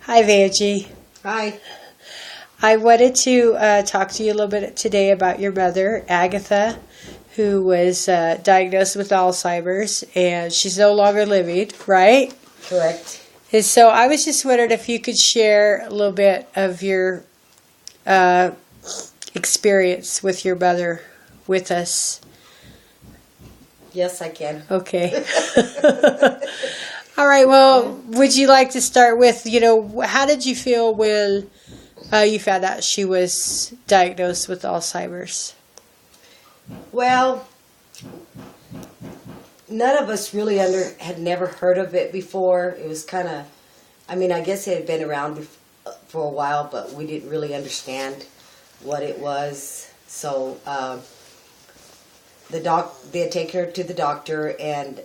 Hi, Vangie. Hi. I wanted to talk to you a little bit today about your mother, Agatha, who was diagnosed with Alzheimer's, and she's no longer living, right? Correct. And so I was just wondering if you could share a little bit of your experience with your mother with us. Yes, I can. Okay. All right, well, would you like to start with, how did you feel when you found out she was diagnosed with Alzheimer's? Well, none of us really had never heard of it before. It was kind of, I guess it had been around for a while, but we didn't really understand what it was. So they had taken her to the doctor, and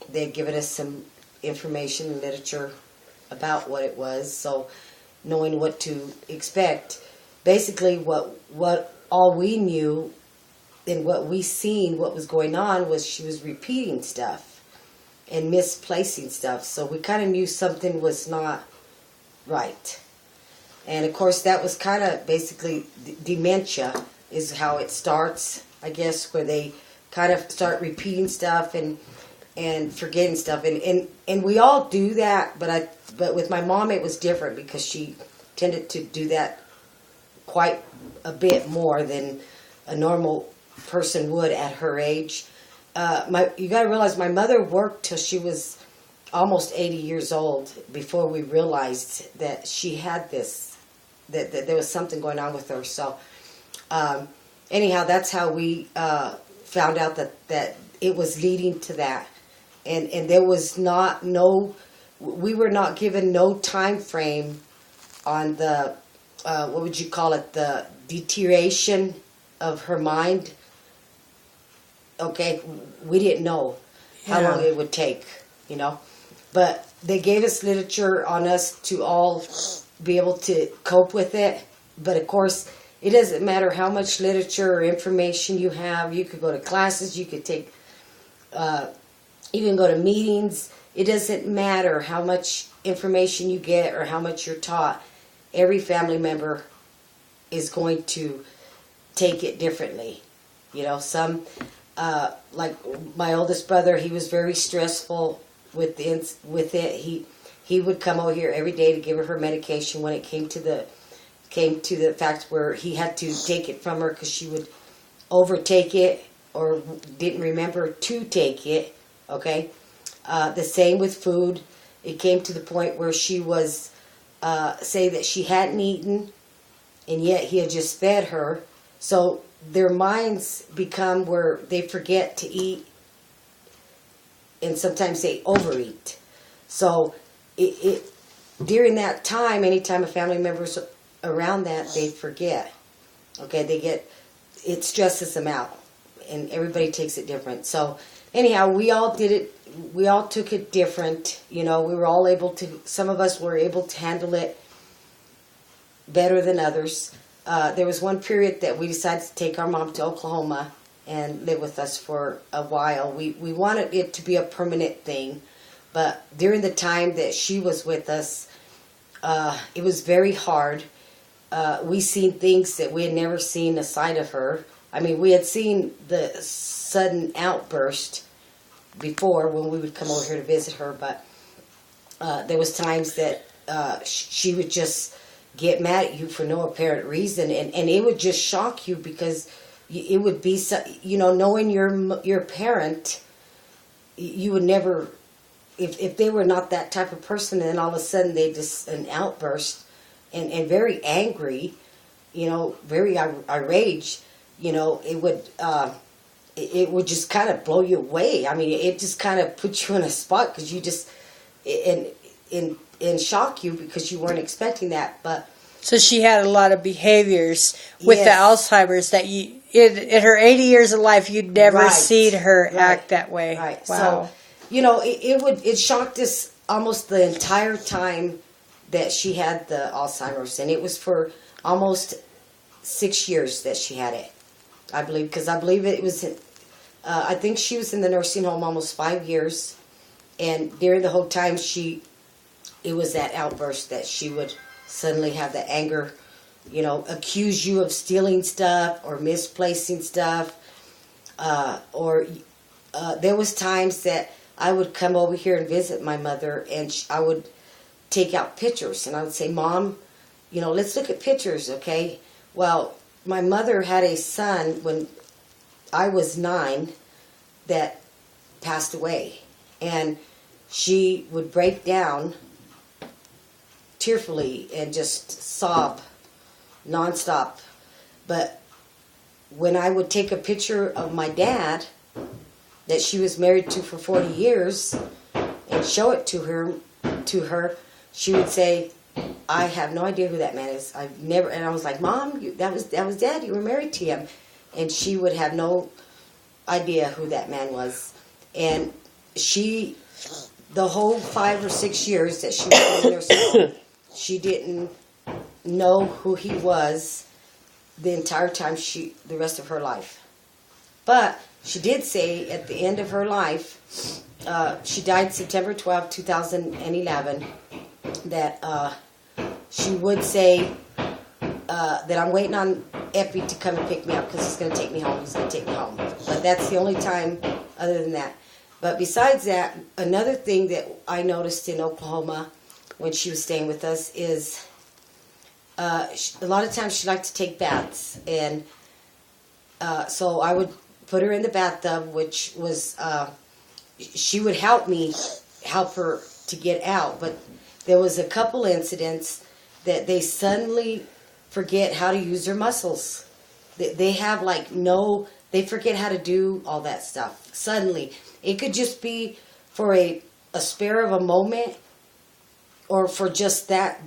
they had given us some information and literature about what it was. So knowing what to expect, basically what all we knew and what we seen what was going on was she was repeating stuff and misplacing stuff. So we kind of knew something was not right. And of course that was kind of basically dementia is how it starts, I guess, where they kind of start repeating stuff and forgetting stuff, and we all do that, but with my mom it was different because she tended to do that quite a bit more than a normal person would at her age. You got to realize my mother worked till she was almost 80 years old before we realized that she had this, that there was something going on with her. So anyhow, that's how we found out that it was leading to that. And there was we were not given no time frame on the, what would you call it, the deterioration of her mind. Okay, we didn't know how long it would take, But they gave us literature on us to all be able to cope with it. But of course, it doesn't matter how much literature or information you have. You could go to classes, you could take... you can go to meetings. It doesn't matter how much information you get or how much you're taught. Every family member is going to take it differently. Some, like my oldest brother, he was very stressful with it. He would come over here every day to give her medication when it came to the fact where he had to take it from her because she would overtake it or didn't remember to take it. Okay, the same with food. It came to the point where she was say that she hadn't eaten, and yet he had just fed her. So their minds become where they forget to eat, and sometimes they overeat. So during that time, anytime a family member's around that, they forget. Okay, it stresses them out, and everybody takes it different. So anyhow, we all did it. We all took it different. We were all able to. Some of us were able to handle it better than others. There was one period that we decided to take our mom to Oklahoma and live with us for a while. We wanted it to be a permanent thing, but during the time that she was with us, it was very hard. We seen things that we had never seen a side of her. We had seen the sudden outburst before when we would come over here to visit her, but there was times that she would just get mad at you for no apparent reason, and it would just shock you because it would be knowing your parent, you would never, if they were not that type of person, and then all of a sudden they just an outburst and very angry, very irate, it would just kind of blow you away. It just kind of put you in a spot because you just and shock you because you weren't expecting that. But so she had a lot of behaviors with the Alzheimer's that you, in her 80 years of life, you'd never seen her act that way. Right. Wow. So, it shocked us almost the entire time that she had the Alzheimer's, and it was for almost 6 years that she had it. I believe, because I believe it was, I think she was in the nursing home almost 5 years, and during the whole time she it was that outburst that she would suddenly have the anger, accuse you of stealing stuff or misplacing stuff. Or there was times that I would come over here and visit my mother, and I would take out pictures, and I would say, Mom, let's look at pictures, okay? Well, my mother had a son when I was 9 that passed away, and she would break down tearfully and just sob nonstop. But when I would take a picture of my dad that she was married to for 40 years and show it to her, she would say, I have no idea who that man is. I've never. And I was like, Mom, that was Dad. You were married to him. And she would have no idea who that man was. And the whole 5 or 6 years that she was in nursing home, she didn't know who he was the entire time, the rest of her life. But she did say at the end of her life, she died September 12, 2011, that she would say that I'm waiting on Epi to come and pick me up because he's going to take me home. He's going to take me home. But that's the only time other than that. But besides that, another thing that I noticed in Oklahoma when she was staying with us is a lot of times she liked to take baths. And so I would put her in the bathtub, which was, she would help her to get out. But there was a couple incidents that they suddenly forget how to use their muscles. They have they forget how to do all that stuff. Suddenly. It could just be for a spare of a moment, or for just that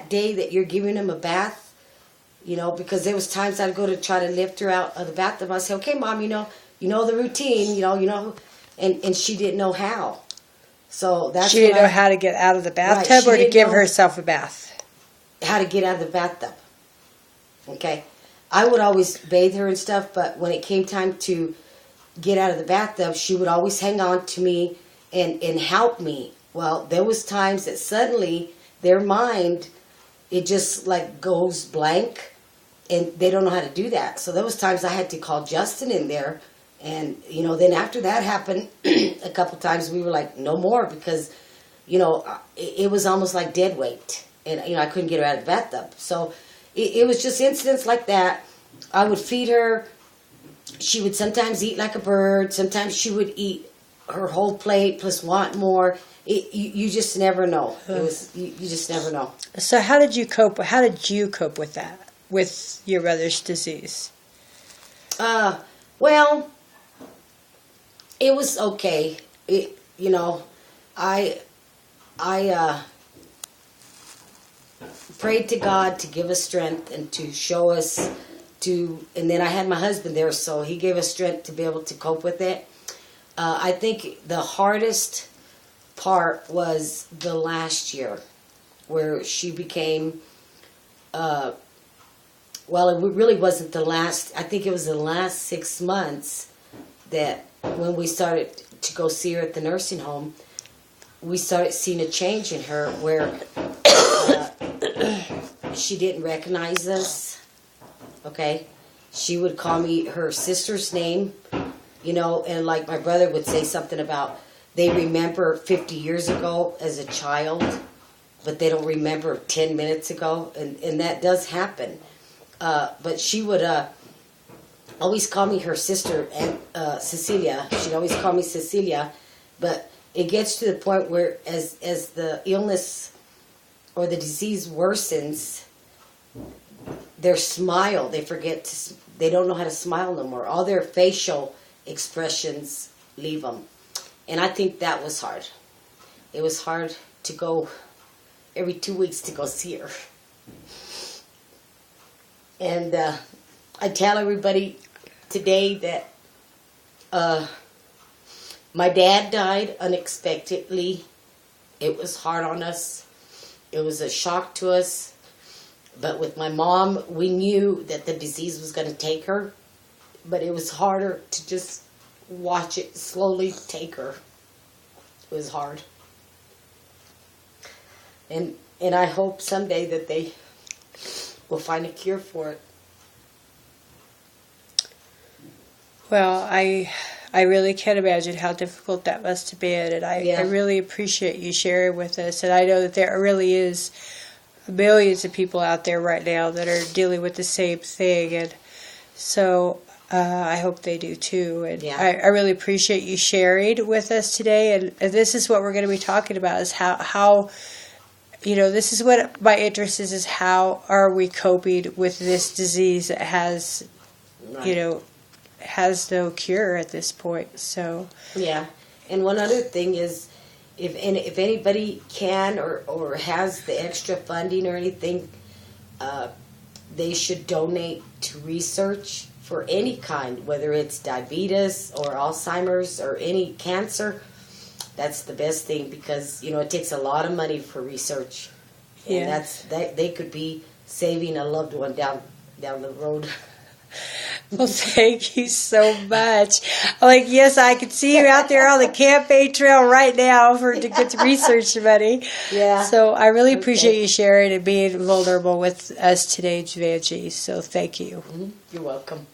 day that you're giving them a bath, because there was times I'd go to try to lift her out of the bathtub. I'd say, okay, Mom, you know the routine, and she didn't know how. So that's she didn't know how to get out of the bathtub, or to give herself a bath. How to get out of the bathtub. Okay. I would always bathe her and stuff, but when it came time to get out of the bathtub, she would always hang on to me and help me. Well, there was times that suddenly their mind, it just goes blank, and they don't know how to do that. So there was times I had to call Justin in there, and then after that happened a couple times, we were like, no more, because it was almost like dead weight, and I couldn't get her out of the bathtub. So it was just incidents like that. I would feed her. She would sometimes eat like a bird. Sometimes she would eat her whole plate plus want more. You just never know. You just never know. So how did you cope with that, with your mother's disease? Well, it was okay. I prayed to God to give us strength and to show us and then I had my husband there, so he gave us strength to be able to cope with it. I think the hardest part was the last year, where she became, well, it really wasn't the last, I think it was the last 6 months that when we started to go see her at the nursing home, we started seeing a change in her where she didn't recognize us. Okay, she would call me her sister's name, and like my brother would say something about they remember 50 years ago as a child, but they don't remember 10 minutes ago, and that does happen. But she would always call me her sister, and Cecilia. She'd always call me Cecilia, but it gets to the point where as the illness or the disease worsens, their smile, they don't know how to smile no more. All their facial expressions leave them. And I think that was hard. It was hard to go every 2 weeks to go see her. And I tell everybody today that my dad died unexpectedly. It was hard on us. It was a shock to us. But with my mom, we knew that the disease was going to take her. But it was harder to just watch it slowly take her. It was hard. and I hope someday that they will find a cure for it. Well, I really can't imagine how difficult that must have been, and I really appreciate you sharing with us. And I know that there really is millions of people out there right now that are dealing with the same thing, and so I hope they do too. And I really appreciate you sharing with us today. And this is what we're going to be talking about: is how this is what my interest is how are we coping with this disease that has has no cure at this point. So and one other thing is, if anybody can or has the extra funding or anything, they should donate to research for any kind, whether it's diabetes or Alzheimer's or any cancer. That's the best thing, because it takes a lot of money for research, and they could be saving a loved one down the road. Well, thank you so much. Yes, I can see you out there on the campaign trail right now to get research money. Yeah. So I really appreciate you sharing and being vulnerable with us today, Vangie. So thank you. You're welcome.